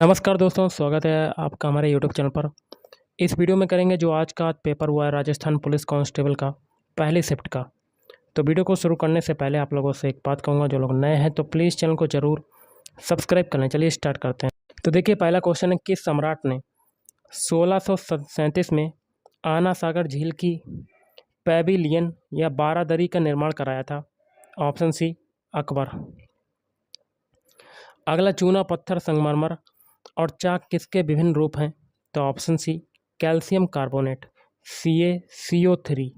नमस्कार दोस्तों, स्वागत है आपका हमारे यूट्यूब चैनल पर। इस वीडियो में करेंगे जो आज का पेपर हुआ है राजस्थान पुलिस कांस्टेबल का पहली शिफ्ट का। तो वीडियो को शुरू करने से पहले आप लोगों से एक बात कहूँगा, जो लोग नए हैं तो प्लीज़ चैनल को ज़रूर सब्सक्राइब कर लें। चलिए स्टार्ट करते हैं। तो देखिए, पहला क्वेश्चन है, किस सम्राट ने 1637 में आना सागर झील की पैविलियन या बारादरी का निर्माण कराया था? Option C, Akbar. अगला, चूना पत्थर, संगमरमर और चाक किसके विभिन्न रूप हैं? तो option C, calcium carbonate, CaCO3।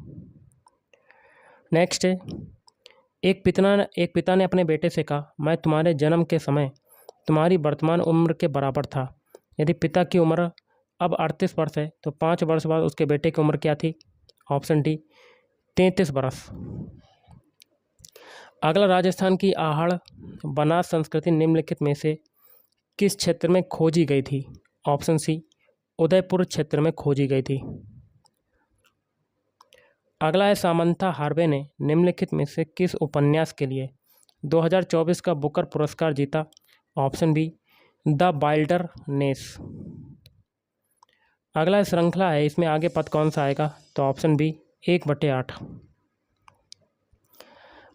Next है, एक पिता ने अपने बेटे से कहा, मैं तुम्हारे जन्म के समय तुम्हारी वर्तमान उम्र के बराबर था। यदि पिता की उम्र अब 38 वर्ष है तो 5 वर्ष बाद उसके बेटे की उम्र क्या थी? ऑप्शन डी, 33 वर्ष। अगला, राजस्थान की आहड़ बनास संस्कृति निम्नलिखित में से किस क्षेत्र में खोजी गई थी? ऑप्शन सी, उदयपुर क्षेत्र में खोजी गई थी। अगला है, सामंथा हार्वे ने निम्नलिखित में से किस उपन्यास के लिए 2024 का बुकर पुरस्कार जीता? Option B, the wilderness. अगला श्रृंखला है, इसमें आगे पद कौन सा आएगा? तो ऑप्शन बी, 1/8।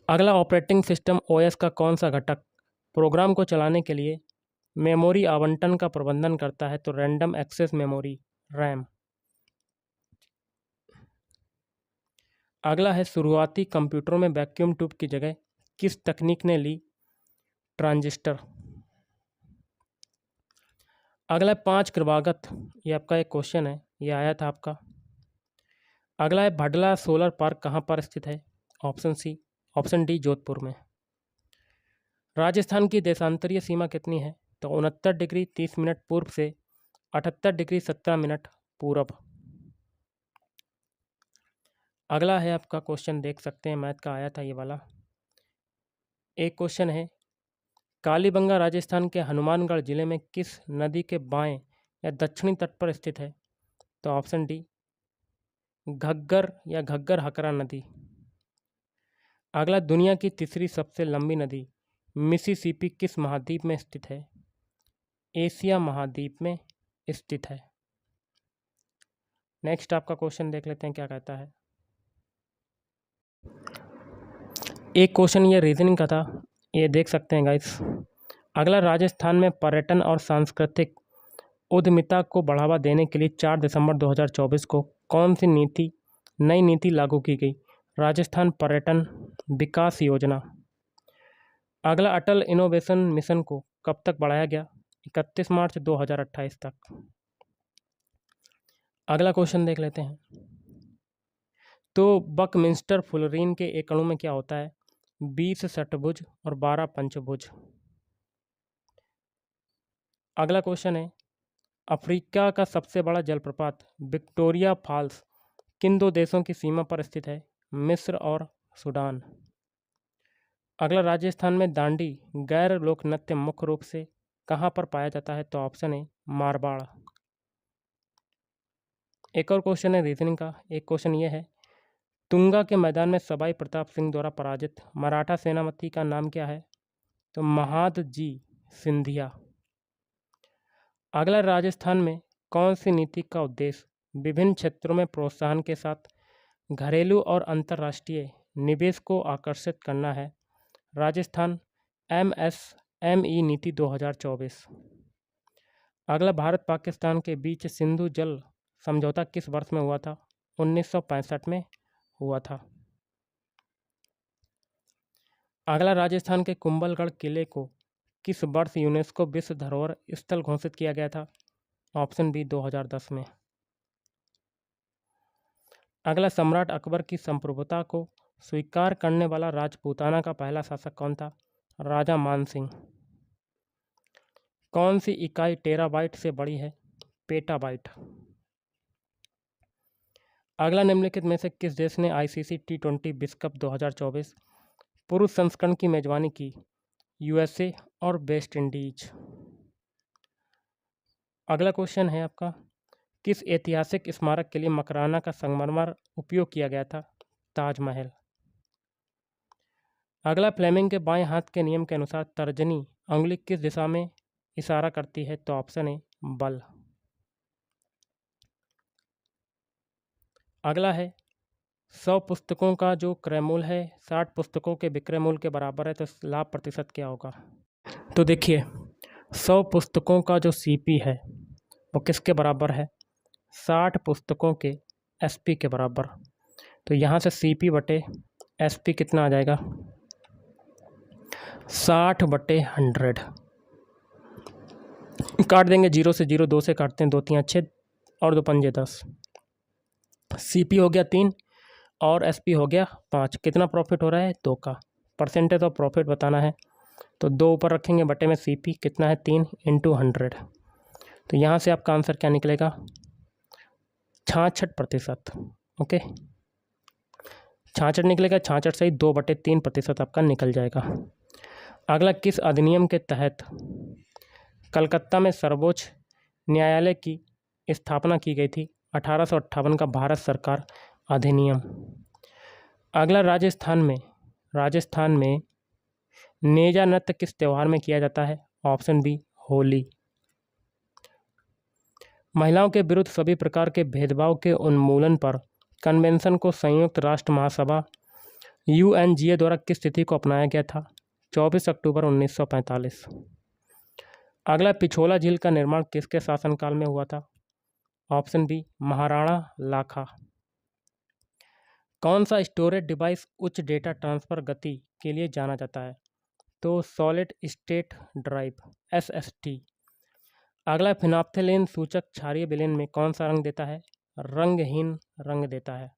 अगला, ऑपरेटिंग सिस्टम OS का कौन सा घटक प्रोग्राम को चलाने के लिए मेमोरी आवंटन का प्रबंधन करता है? तो रैंडम एक्सेस मेमोरी, रैम। अगला है, शुरुआती कंप्यूटरों में वैक्यूम ट्यूब की जगह किस तकनीक ने ली? ट्रांजिस्टर। अगला है, 5 कृपागत, ये आपका एक क्वेश्चन है, ये आया था आपका। अगला है, भडला सोलर पार्क कहाँ पर स्थित है? ऑप्शन डी, जोधपुर में। राजस्थान की देशांतरीय सीमा कितनी है? तो 69 डिग्री 30 मिनट पूर्व से 78 डिग्री 17 मिनट पूरब। अगला है आपका क्वेश्चन, देख सकते हैं, मैथ का आया था ये वाला। एक क्वेश्चन है, कालीबंगा राजस्थान के हनुमानगढ़ जिले में किस नदी के बाएं या दक्षिणी तट पर स्थित है? तो ऑप्शन डी, घग्गर या घग्गर हकरा नदी। अगला, दुनिया की तीसरी सबसे लंबी नदी मिसिसिपी किस महाद्वीप में स्थित है? एशिया महाद्वीप में स्थित है। नेक्स्ट आपका क्वेश्चन देख लेते हैं क्या कहता है। एक क्वेश्चन ये रीजनिंग का था, ये देख सकते हैं गाइस। अगला, राजस्थान में पर्यटन और सांस्कृतिक उद्यमिता को बढ़ावा देने के लिए 4 दिसंबर 2024 को कौन सी नई नीति लागू की गई? राजस्थान पर्यटन विकास योजना। अगला, अटल इनोवेशन मिशन को कब तक बढ़ाया गया? 31 मार्च 2028 तक। अगला क्वेश्चन देख लेते हैं। तो बकमिंस्टर फुलरीन के एक अणु में क्या होता है? 20 षट्भुज और 12 पंचभुज। अगला क्वेश्चन है, अफ्रीका का सबसे बड़ा जलप्रपात विक्टोरिया फॉल्स किन 2 देशों की सीमा पर स्थित है? मिस्र और सूडान। अगला, राजस्थान में दांडी गैर लोक नृत्य मुख्य रूप से कहाँ पर पाया जाता है? तो ऑप्शन है, मारवाड़। एक और क्वेश्चन है रीजनिंग का। एक क्वेश्चन ये है, तुंगा के मैदान में सवाई प्रताप सिंह द्वारा पराजित मराठा सेनापति का नाम क्या है? तो महादजी सिंधिया। अगला, राजस्थान में कौन सी नीति का उद्देश्य विभिन्न क्षेत्रों में प्रोत्साहन के साथ घरेलू और अंतर्राष्ट्रीय निवेश को आकर्षित करना है? राजस्थान MSME नीति 2024। अगला, भारत पाकिस्तान के बीच सिंधु जल समझौता किस वर्ष में हुआ था? 1965 में हुआ था। अगला, राजस्थान के कुंभलगढ़ किले को किस वर्ष यूनेस्को विश्व धरोहर स्थल घोषित किया गया था? ऑप्शन बी, 2010 में। अगला, सम्राट अकबर की संप्रभुता को स्वीकार करने वाला राजपूताना का पहला शासक कौन था? राजा मान सिंह। कौन सी इकाई टेराबाइट से बड़ी है? पेटाबाइट। अगला, निम्नलिखित में से किस देश ने ICC T20 विश्व कप 2024 पुरुष संस्करण की मेजबानी की? USA और वेस्ट इंडीज। अगला क्वेश्चन है आपका, किस ऐतिहासिक स्मारक के लिए मकराना का संगमरमर उपयोग किया गया था? ताजमहल। अगला, फ्लेमिंग के बाएं हाथ के नियम के अनुसार तर्जनी अंगुली किस दिशा में इशारा करती है? तो ऑप्शन ए बल। अगला है 100 पुस्तकों का जो क्रय मूल्य है 60 पुस्तकों के विक्रय मूल्य के बराबर है, तो लाभ प्रतिशत क्या होगा? तो देखिए 100 पुस्तकों का जो सीपी है वो किसके बराबर है? 60 पुस्तकों के एसपी के बराबर। तो यहाँ से सीपी बटे एसपी कितना आ जाएगा? 60/100। काट देंगे, 0 से 0, 2 से काटते हैं, 2 3 6 और 2 पंजे 10। सीपी हो गया 3 और एसपी हो गया 5। कितना प्रॉफिट हो रहा है? 2 का। परसेंटेज ऑफ प्रॉफिट बताना है तो 2 ऊपर रखेंगे, बटे में सीपी कितना है? 3 × 100। तो यहाँ से आपका आंसर क्या निकलेगा? 66%। ओके, 66 निकलेगा। 66 सही 2/3% आपका निकल जाएगा। अगला, किस अधिनियम के तहत कलकत्ता में सर्वोच्च न्यायालय की स्थापना की गई थी? 1858 का भारत सरकार अधिनियम। अगला, राजस्थान में नेजा नृत्य किस त्यौहार में किया जाता है? Option B Holi. महिलाओं के विरुद्ध सभी प्रकार के भेदभाव के उन्मूलन पर कन्वेंशन को संयुक्त राष्ट्र महासभा UNGA द्वारा किस तिथि को अपनाया गया था? 24 अक्टूबर 1945। अगला, पिछोला झील का निर्माण किसके शासनकाल में हुआ था? ऑप्शन बी महाराणा लाखा। कौन सा स्टोरेज डिवाइस उच्च डेटा ट्रांसफर गति के लिए जाना जाता है? तो सॉलिड स्टेट ड्राइव SSD। अगला, फिनाप्थेलिन सूचक क्षारीय विलयन में कौन सा रंग देता है? रंगहीन रंग देता है।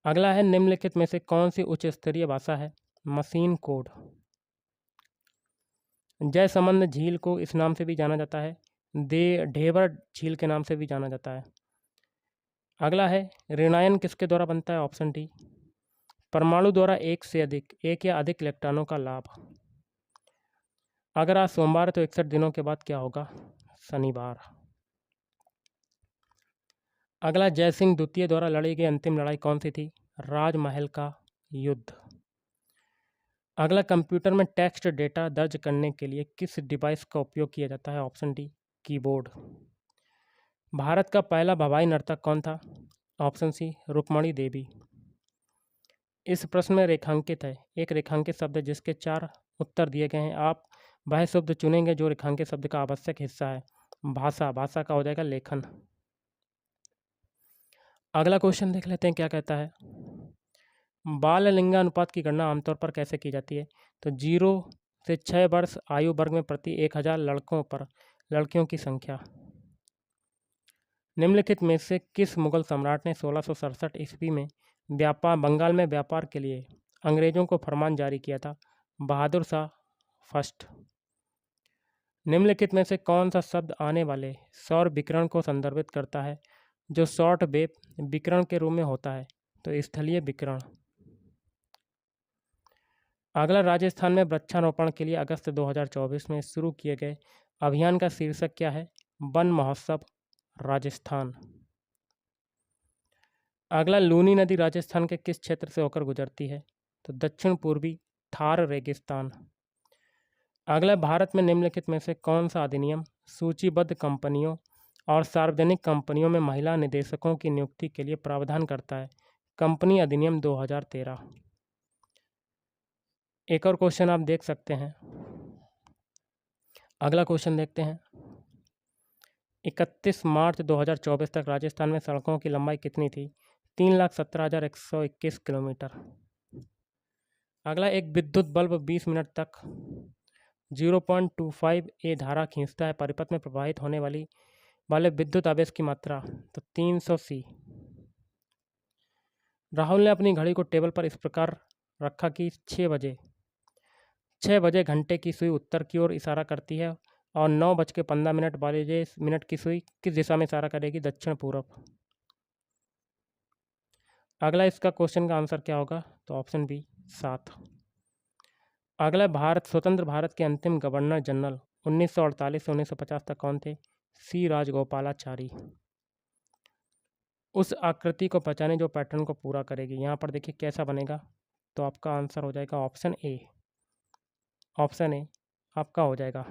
अगला है, निम्नलिखित में से कौन सी उच्च स्तरीय भाषा है? Machine code. जयसमंद झील को इस नाम से भी जाना जाता है, ढेबर झील के नाम से भी जाना जाता है। अगला है, ऋणायन किसके द्वारा बनता है? ऑप्शन डी परमाणु द्वारा एक या अधिक इलेक्ट्रॉनों का लाभ। अगर आज सोमवार है तो 61 दिनों के बाद क्या होगा? शनिवार। अगला, जयसिंह द्वितीय द्वारा लड़ी गई अंतिम लड़ाई कौन सी थी? राजमहल का युद्ध। अगला, कंप्यूटर में टेक्स्ट डेटा दर्ज करने के लिए किस डिवाइस का उपयोग किया जाता है? Option D keyboard. भारत का पहला भवाई नर्तक कौन था? ऑप्शन सी रुक्मणी देवी। इस प्रश्न में रेखांकित है, एक रेखांकित शब्द है जिसके 4 उत्तर दिए गए हैं। आप वह शब्द चुनेंगे जो रेखांकित शब्द का आवश्यक हिस्सा है। भाषा का हो जाएगा लेखन। अगला क्वेश्चन देख लेते हैं क्या कहता है। बाल लिंगानुपात की गणना आमतौर पर कैसे की जाती है? तो 0 से 6 वर्ष आयु वर्ग में प्रति 1000 लड़कों पर लड़कियों की संख्या। निम्नलिखित में से किस मुगल सम्राट ने 1667 ईस्वी में बंगाल में व्यापार के लिए अंग्रेजों को फरमान जारी किया था? बहादुर शाह फर्स्ट। निम्नलिखित में से कौन सा शब्द आने वाले सौर विकिरण को संदर्भित करता है जो शॉर्ट वेव विकिरण के रूप में होता है? तो स्थलीय विकिरण। अगला, राजस्थान में वृक्षारोपण के लिए अगस्त 2024 में शुरू किए गए अभियान का शीर्षक क्या है? वन महोत्सव राजस्थान। अगला, लूनी नदी राजस्थान के किस क्षेत्र से होकर गुजरती है? तो दक्षिण पूर्वी थार रेगिस्तान। अगला, भारत में निम्नलिखित में से कौन सा अधिनियम सूचीबद्ध कंपनियों और सार्वजनिक कंपनियों में महिला निदेशकों की नियुक्ति के लिए प्रावधान करता है? कंपनी अधिनियम 2013। एक और क्वेश्चन आप देख सकते हैं। अगला क्वेश्चन देखते हैं। 31 मार्च 2024 तक राजस्थान में सड़कों की लंबाई कितनी थी? 3,17,121 किलोमीटर। अगला, एक विद्युत बल्ब 20 मिनट तक 0.25 A धारा खींचता है। परिपथ में प्रवाहित होने वाले विद्युत आवेश की मात्रा? तो 300 C। राहुल ने अपनी घड़ी को टेबल पर इस प्रकार रखा कि 6 बजे घंटे की सुई उत्तर की ओर इशारा करती है और 9:15 मिनट की सुई किस दिशा में इशारा करेगी? दक्षिण पूर्व। अगला, इसका क्वेश्चन का आंसर क्या होगा? तो ऑप्शन बी 7। अगला, स्वतंत्र भारत के अंतिम गवर्नर जनरल 1948 से 1950 तक कौन थे? सी राजगोपालाचारी। उस आकृति को पहचाने जो पैटर्न को पूरा करेगी। यहाँ पर देखिए कैसा बनेगा, तो आपका आंसर हो जाएगा ऑप्शन ए आपका हो जाएगा।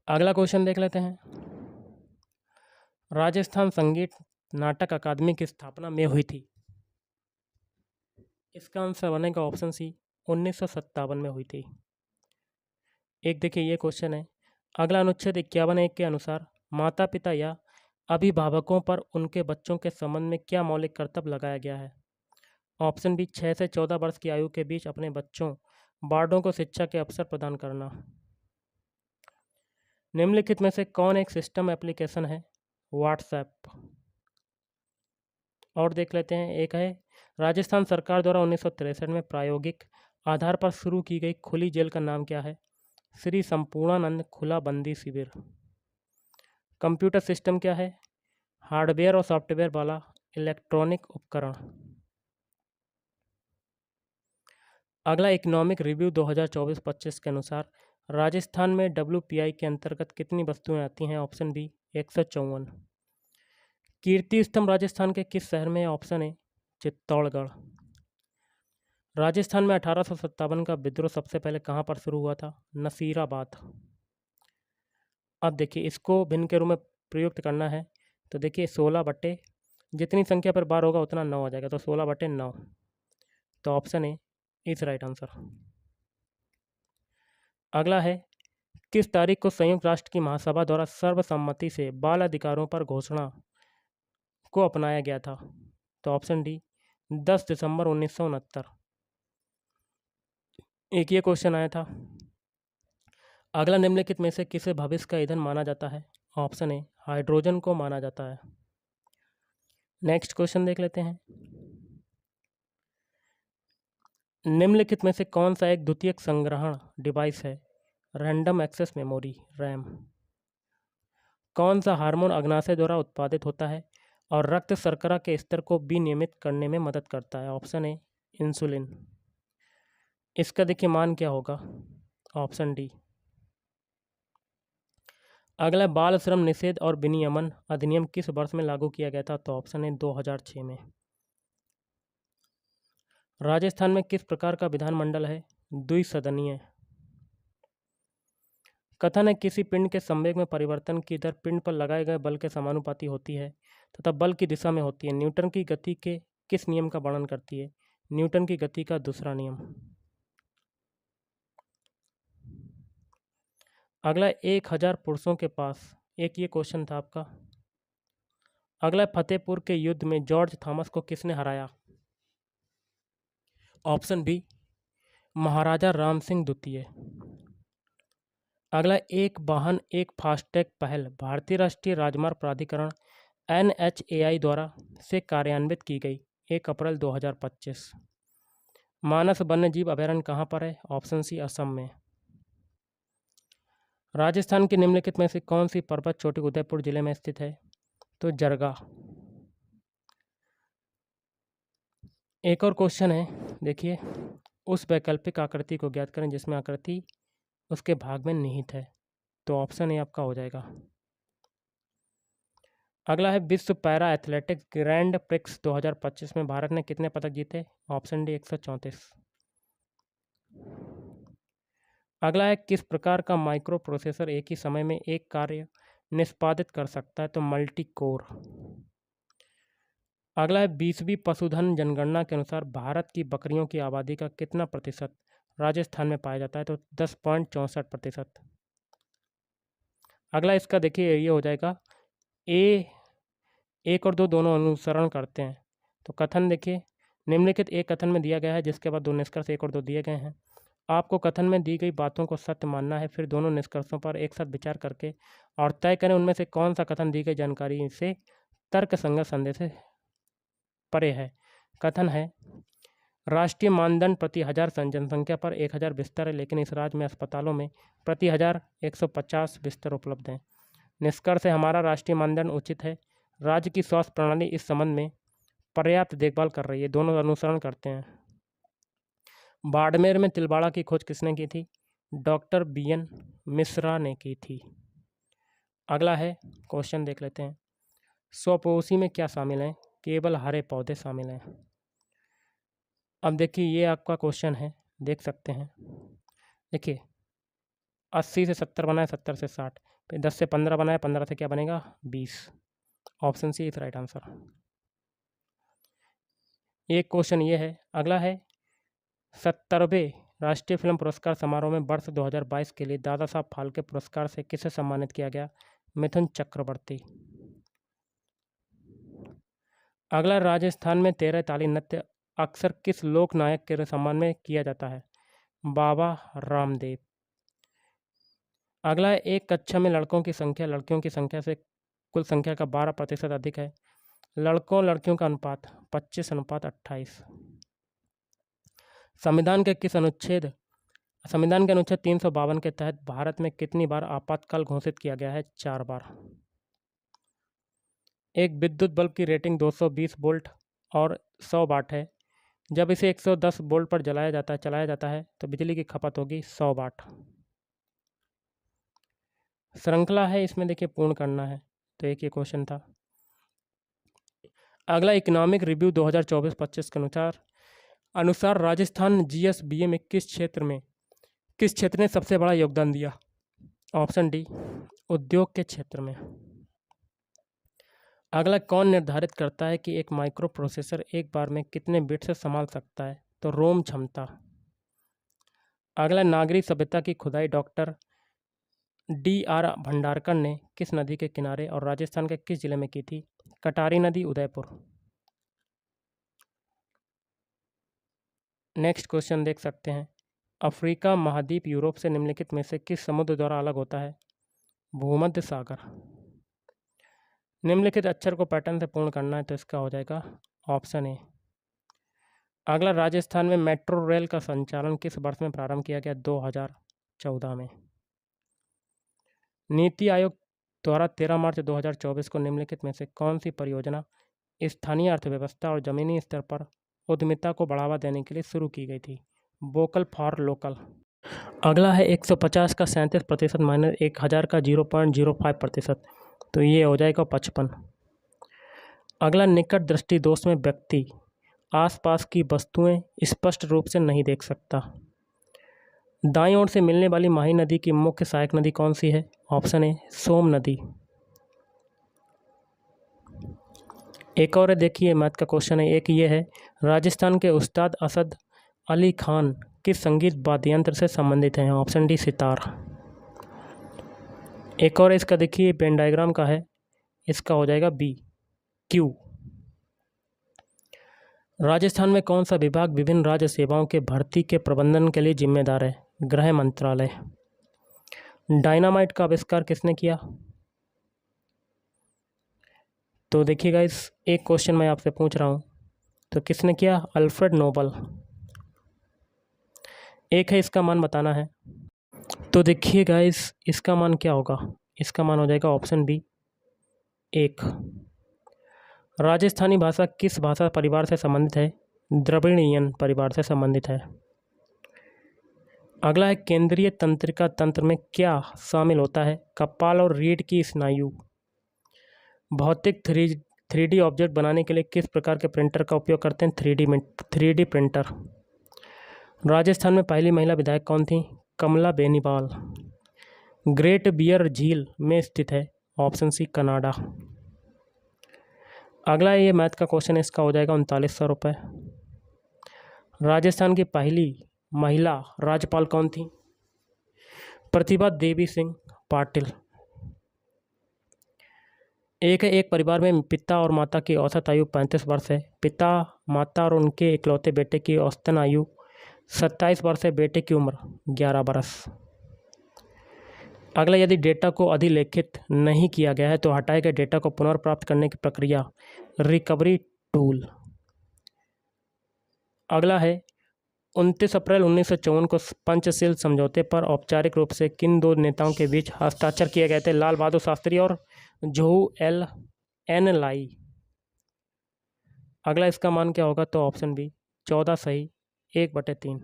अगला क्वेश्चन देख लेते हैं। राजस्थान संगीत नाटक अकादमी की स्थापना में हुई थी? इसका आंसर बनेगा ऑप्शन सी, 1957 में हुई थी। एक देखिए ये क्वेश्चन है। अगला अनुच्छेद 51(1) के अनुसार माता पिता या अभिभावकों पर उनके बच्चों के संबंध में क्या मौलिक कर्तव्य लगाया गया है? ऑप्शन बी, 6 से 14 वर्ष की आयु के बीच अपने बच्चों बार्डों को शिक्षा के अवसर प्रदान करना। निम्नलिखित में से कौन एक सिस्टम एप्लीकेशन है? व्हाट्सएप। और देख लेते हैं। एक है, राजस्थान सरकार द्वारा 1963 में प्रायोगिक आधार पर शुरू की गई खुली जेल का नाम क्या है? श्री संपूर्णानंद खुला बंदी शिविर। कंप्यूटर सिस्टम क्या है? हार्डवेयर और सॉफ्टवेयर वाला इलेक्ट्रॉनिक उपकरण। अगला इकोनॉमिक रिव्यू 2024-25 के अनुसार राजस्थान में WPI के अंतर्गत कितनी वस्तुएं आती हैं? Option B, 154। कीर्ति स्तंभ राजस्थान के किस शहर में है? Option A, Chittorgarh. राजस्थान में 1857 का विद्रोह सबसे पहले कहाँ पर शुरू हुआ था? नसीराबाद। अब देखिए इसको भिन्न के रूप में प्रयुक्त करना है तो देखिए 16 बटे जितनी संख्या पर बार होगा उतना 9 आ जाएगा, तो 16/9। तो option A is right answer. अगला है, किस तारीख को संयुक्त राष्ट्र की महासभा द्वारा सर्वसम्मति से बाल अधिकारों पर घोषणा को अपनाया गया था? तो ऑप्शन डी, 10 दिसंबर 1969। एक ये क्वेश्चन आया था। अगला निम्नलिखित में से किसे भविष्य का ईंधन माना जाता है? ऑप्शन ए, हाइड्रोजन को माना जाता है। नेक्स्ट क्वेश्चन देख लेते हैं। निम्नलिखित में से कौन सा एक द्वितीयक संग्रहण डिवाइस है? Random access memory, RAM. कौन सा हार्मोन अग्नाशय द्वारा उत्पादित होता है और रक्त शर्करा के स्तर को विनियमित करने में मदद करता है? Option A, insulin. इसका देखिए मान क्या होगा? Option D. अगला, बाल श्रम निषेध और विनियमन अधिनियम किस वर्ष में लागू किया गया था? तो ऑप्शन ए, 2006 में। राजस्थान में किस प्रकार का विधानमंडल है? द्विसदनीय। कथन है, किसी पिंड के संवेग में परिवर्तन की दर पिंड पर लगाए गए बल के समानुपाती होती है तथा बल की दिशा में होती है। न्यूटन की गति के किस नियम का वर्णन करती है? न्यूटन की गति का दूसरा नियम। अगला, 1000 पुरुषों के पास, एक ये क्वेश्चन था आपका। अगला, फतेहपुर के युद्ध में जॉर्ज थॉमस को किसने हराया? ऑप्शन बी, महाराजा राम सिंह द्वितीय। अगला, एक वाहन एक फास्टैग पहल भारतीय राष्ट्रीय राजमार्ग प्राधिकरण NHAI द्वारा से कार्यान्वित की गई 1 अप्रैल 2025। मानस वन्यजीव अभयारण्य कहाँ पर है? ऑप्शन सी, असम में। राजस्थान के निम्नलिखित में से कौन सी पर्वत चोटी उदयपुर जिले में स्थित है? तो जरगा। एक और क्वेश्चन है, देखिए, उस वैकल्पिक आकृति को ज्ञात करें जिसमें आकृति उसके भाग में निहित है। तो ऑप्शन ए आपका हो जाएगा। अगला है, विश्व पैरा एथलेटिक्स ग्रैंड प्रिक्स 2025 में भारत ने कितने पदक जीते? Option D, 134। अगला है, किस प्रकार का माइक्रो प्रोसेसर एक ही समय में एक कार्य निष्पादित कर सकता है? तो मल्टी कोर। अगला है, 20वीं पशुधन जनगणना के अनुसार भारत की बकरियों की आबादी का कितना प्रतिशत राजस्थान में पाया जाता है? तो 10.64%। अगला इसका देखिए ये हो जाएगा, ए 1 और 2 दोनों अनुसरण करते हैं। तो कथन देखिए, निम्नलिखित एक कथन में दिया गया है जिसके बाद 2 निष्कर्ष 1 और 2 दिए गए हैं। आपको कथन में दी गई बातों को सत्य मानना है, फिर दोनों निष्कर्षों पर एक साथ विचार करके और तय करें उनमें से कौन सा कथन दी गई जानकारी से तर्कसंगत संदेश से परे है। कथन है, राष्ट्रीय मानदंड प्रति 1000 जनसंख्या पर 1000 बिस्तर है, लेकिन इस राज्य में अस्पतालों में प्रति 1000 150 बिस्तर उपलब्ध हैं। निष्कर्ष है, हमारा राष्ट्रीय मानदंड उचित है। राज्य की स्वास्थ्य प्रणाली इस संबंध में पर्याप्त देखभाल कर रही है। दोनों अनुसरण करते हैं। बाड़मेर में तिलवाड़ा की खोज किसने की थी? डॉक्टर BN मिश्रा ने की थी। अगला है, क्वेश्चन देख लेते हैं। स्वपोषी में क्या शामिल है? केवल हरे पौधे शामिल हैं। अब देखिए ये आपका क्वेश्चन है, देख सकते हैं। देखिए, 80 से 70 बनाए, 70 से 60, फिर 10 से 15 बनाए, 15 से क्या बनेगा 20। Option C is right answer. एक क्वेश्चन ये है, अगला है 70वें राष्ट्रीय फिल्म पुरस्कार समारोह में वर्ष 2022 के लिए दादा साहब फाल्के पुरस्कार से किसे सम्मानित किया गया? मिथुन चक्रवर्ती। अगला, राजस्थान में 13 ताली नृत्य अक्सर किस लोक नायक के सम्मान में किया जाता है? बाबा रामदेव। अगला है, एक कक्षा में लड़कों की संख्या लड़कियों की संख्या से कुल संख्या का 12% अधिक है। लड़कों लड़कियों का अनुपात 25:28। संविधान के अनुच्छेद 352 के तहत भारत में कितनी बार आपातकाल घोषित किया गया है? 4 बार। एक विद्युत बल्ब की रेटिंग 220 वोल्ट और 100 वाट है। जब इसे 110 वोल्ट पर चलाया जाता है तो बिजली की खपत होगी 100 वाट। श्रृंखला है, इसमें देखिए पूर्ण करना है, तो एक ये क्वेश्चन था। अगला, इकोनॉमिक रिव्यू 2024-25 के अनुसार राजस्थान जीएसबीए में किस क्षेत्र ने सबसे बड़ा योगदान दिया? ऑप्शन डी, उद्योग के क्षेत्र में। अगला, कौन निर्धारित करता है कि एक माइक्रो प्रोसेसर एक बार में कितने बिट से संभाल सकता है? तो रोम क्षमता। अगला, नागरी सभ्यता की खुदाई डॉक्टर D.R. भंडारकर ने किस नदी के किनारे और राजस्थान के किस जिले में की थी? कटारी नदी, उदयपुर। नेक्स्ट क्वेश्चन देख सकते हैं, अफ्रीका महाद्वीप यूरोप से निम्नलिखित में से किस समुद्र द्वारा अलग होता है? भूमध्य सागर। निम्नलिखित अक्षर को पैटर्न से पूर्ण करना है, तो इसका हो जाएगा ऑप्शन ए। अगला, राजस्थान में मेट्रो रेल का संचालन किस वर्ष में प्रारंभ किया गया? 2014 में। नीति आयोग द्वारा 13 मार्च 2024 को निम्नलिखित में से कौन सी परियोजना स्थानीय अर्थव्यवस्था और जमीनी स्तर पर उद्यमिता को बढ़ावा देने के लिए शुरू की गई थी? Vocal for local. अगला है 150 का 37% माइनस 1000 का 0.05%, तो ये हो जाएगा 55। अगला, निकट दृष्टि दोष में व्यक्ति आसपास की वस्तुएं स्पष्ट रूप से नहीं देख सकता। दाईं ओर से मिलने वाली माही नदी की मुख्य सहायक नदी कौन सी है? ऑप्शन ए, सोम नदी। एक और देखिए मैथ का क्वेश्चन है, एक ये है, राजस्थान के उस्ताद असद अली खान किस संगीत वाद्य यंत्र से संबंधित हैं? Option D, sitar. एक और इसका देखिए पेन डायग्राम का है, इसका हो जाएगा बी, क्यू। राजस्थान में कौन सा विभाग विभिन्न राज्य सेवाओं के भर्ती के प्रबंधन के लिए जिम्मेदार है? गृह मंत्रालय। डायनामाइट का आविष्कार किसने किया? तो देखिएगा, इस एक क्वेश्चन मैं आपसे पूछ रहा हूँ, तो किसने किया? Alfred Nobel. एक है, इसका मान बताना है, तो देखिएगा इसका मान क्या होगा? इसका मान हो जाएगा ऑप्शन बी, 1। राजस्थानी भाषा किस भाषा परिवार से संबंधित है? द्रविड़ियन परिवार से संबंधित है। अगला है, केंद्रीय तंत्रिका तंत्र में क्या शामिल होता है? कपाल और रीढ़ की स्नायु। भौतिक 3D ऑब्जेक्ट बनाने के लिए किस प्रकार के प्रिंटर का उपयोग करते हैं? 3D printer. राजस्थान में पहली महिला विधायक कौन थी? कमला बेनीवाल। ग्रेट बियर झील में स्थित है? Option C, Canada. अगला ये मैथ का क्वेश्चन है, इसका हो जाएगा 3900 रुपये। राजस्थान की पहली महिला राज्यपाल कौन थी? प्रतिभा देवी सिंह पाटिल। एक परिवार में पिता और माता की औसत आयु 35 वर्ष है। पिता, माता और उनके इकलौते बेटे की औसतन आयु 27 वर्ष है। बेटे की उम्र 11 वर्ष। अगला, यदि डेटा को अधिलेखित नहीं किया गया है तो हटाए गए डेटा को पुनर्प्राप्त करने की प्रक्रिया रिकवरी टूल। अगला है, 29 अप्रैल 1954 को पंचशील समझौते पर औपचारिक रूप से किन दो नेताओं के बीच हस्ताक्षर किए गए थे? लाल बहादुर शास्त्री और जवाहरलाल नेहरू। अगला, इसका मान क्या होगा? तो ऑप्शन बी, 14 सही 1/3।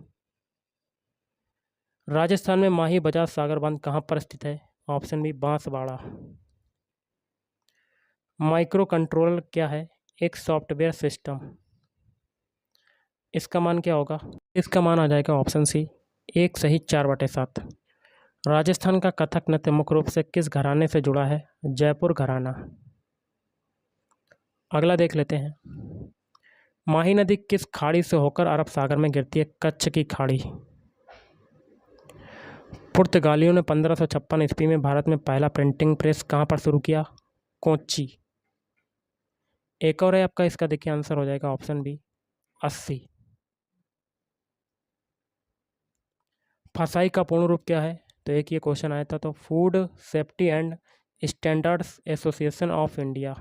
राजस्थान में माही बजाज सागर बांध कहाँ पर स्थित है? Option B, Banswara. Microcontroller क्या है? एक सॉफ्टवेयर सिस्टम। इसका मान क्या होगा? इसका मान आ जाएगा ऑप्शन सी, 1 सही 4/7। राजस्थान का कथक नृत्य मुख्य रूप से किस घराने से जुड़ा है? जयपुर घराना। अगला देख लेते हैं। माही नदी किस खाड़ी से होकर अरब सागर में गिरती है? कच्छ की खाड़ी। पुर्तगालियों ने 1556 ईस्वी में भारत में पहला प्रिंटिंग प्रेस कहाँ पर शुरू किया? कोच्चि। एक और है आपका, इसका देखिए आंसर हो जाएगा ऑप्शन बी 80। फसाई का पूर्ण रूप क्या है? तो एक ये क्वेश्चन आया था, तो food safety and standards association of India.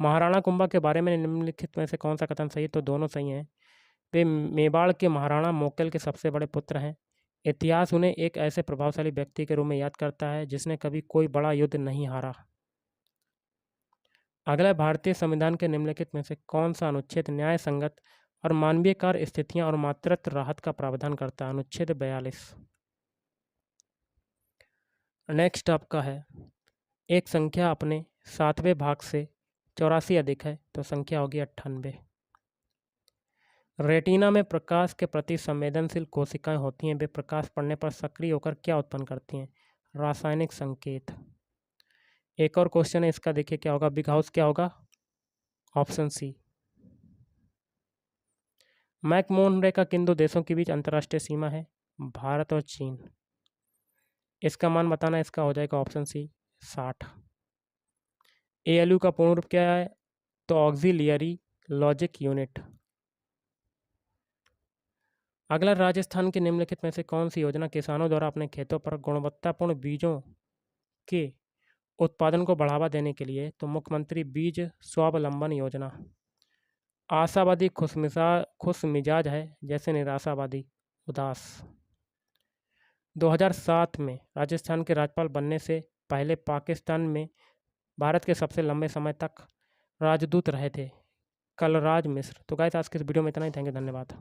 Maharana Kumbha के बारे में निम्नलिखित में से कौन सा कथन सही है? तो दोनों सही हैं। वे मेवाड़ के महाराणा मोकेल के सबसे बड़े पुत्र हैं। इतिहास उन्हें एक ऐसे प्रभावशाली व्यक्ति के रूप में याद करता है जिसने कभी कोई बड़ा युद्ध नहीं हारा। अगला, भारतीय संविधान के निम्नलिखित में से कौन सा अनुच्छेद न्याय संगत और मानवीय कार्य स्थितियां और मातृत्व राहत का प्रावधान करता है? अनुच्छेद 42। नेक्स्ट आपका है, एक संख्या अपने 7वें भाग से 84 अधिक है, तो संख्या होगी 98। रेटिना में प्रकाश के प्रति संवेदनशील कोशिकाएं होती हैं। वे प्रकाश पड़ने पर सक्रिय होकर क्या उत्पन्न करती हैं? रासायनिक संकेत। एक और क्वेश्चन है, इसका देखिए क्या होगा, बिग हाउस क्या होगा? Option C. मैकमोहन रेखा किन दो देशों के बीच अंतर्राष्ट्रीय सीमा है? भारत और चीन। इसका मान बताना, इसका हो जाएगा ऑप्शन सी 60। ALU का पूर्ण रूप क्या है? तो ऑक्सिलियरी लॉजिक यूनिट। अगला, राजस्थान के निम्नलिखित में से कौन सी योजना किसानों द्वारा अपने खेतों पर गुणवत्तापूर्ण बीजों के उत्पादन को बढ़ावा देने के लिए? तो मुख्यमंत्री बीज स्वावलंबन योजना। आशावादी खुश मिजाज है, जैसे निराशावादी उदास। 2007 में राजस्थान के राज्यपाल बनने से पहले पाकिस्तान में भारत के सबसे लंबे समय तक राजदूत रहे थे कलराज मिश्र। तो गाइस, आज के इस वीडियो में इतना ही। थैंक यू, धन्यवाद।